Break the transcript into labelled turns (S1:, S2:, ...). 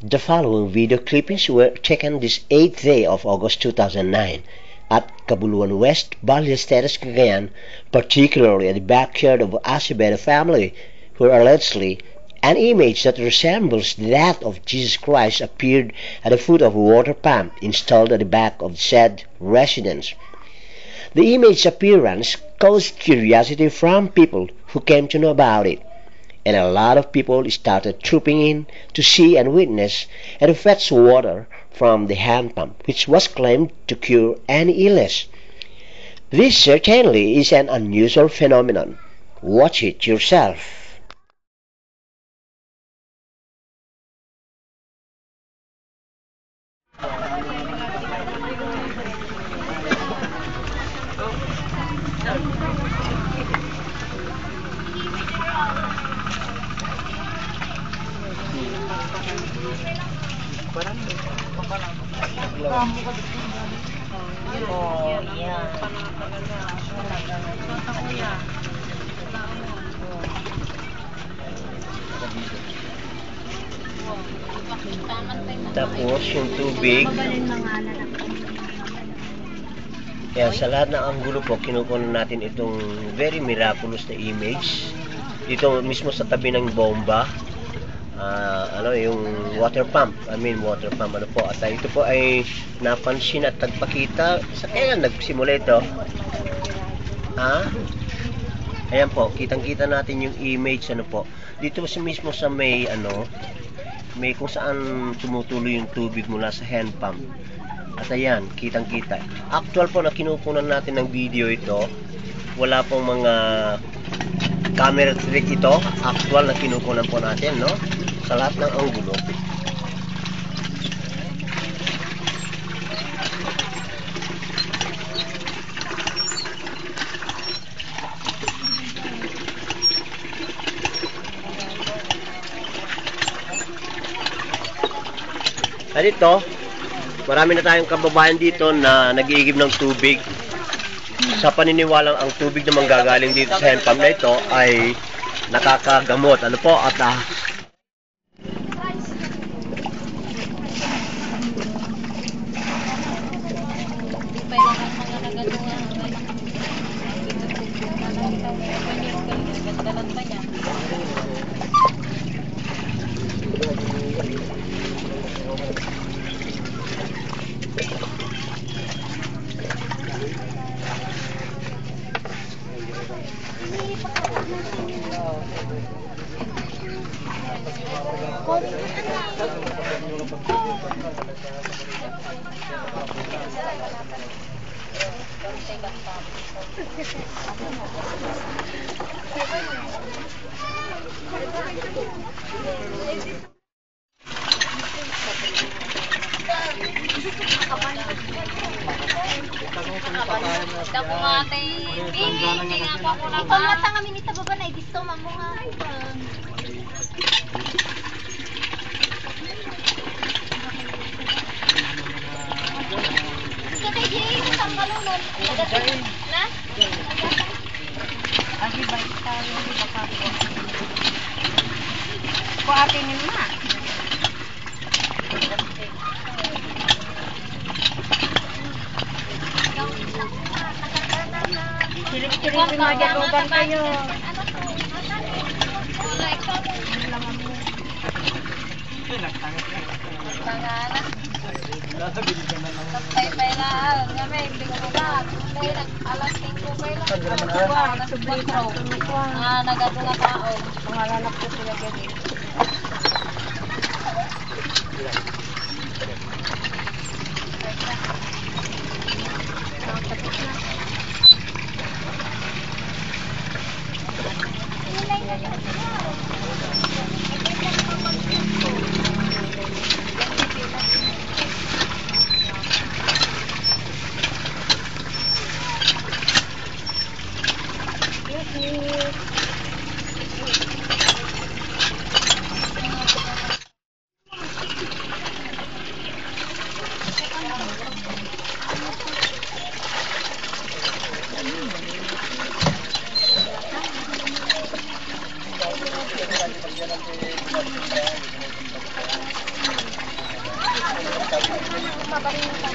S1: The following video clippings were taken this 8th day of August 2009 at Cabuluan West, Ballesteros, Cagayan, particularly at the backyard of Acevedo family, where allegedly an image that resembles that of Jesus Christ appeared at the foot of a water pump installed at the back of said residence. The image's appearance caused curiosity from people who came to know about it, and a lot of people started trooping in to see and witness and to fetch water from the hand pump, which was claimed to cure any illness. This certainly is an unusual phenomenon. Watch it yourself. Tapos yung tubig. Kaya sa lahat ng anggulo po, kinukunan natin itong very miraculous na image. Dito mismo sa tabi ng bomba. Yung water pump. Water pump. At ito po ay napansin at nagpakita. Sa kaya nagsimula ito. Ayan po, kitang-kita natin yung image Dito mismo sa may may kung saan tumutuloy yung tubig mula sa hand pump. At ayan, kitang-kita. Actual po na kinukunan natin ng video ito. Wala pong mga camera trick ito. Actual na kinukunan po natin, no? Sa lahat ng anggulo. At ito, marami na tayong kababayan dito na nag-iigib ng tubig. Sa paniniwalang ang tubig na manggagaling dito sa hand pump na ito ay nakakagamot.
S2: Silip-silipin mo dyan, uban kayo.
S3: Pay na, ngayon, hindi ko na. Alas 5 pay lang. Alas 4. Nagado na tao.
S2: Pangalanap ko sila ganyan. Mabaling ka.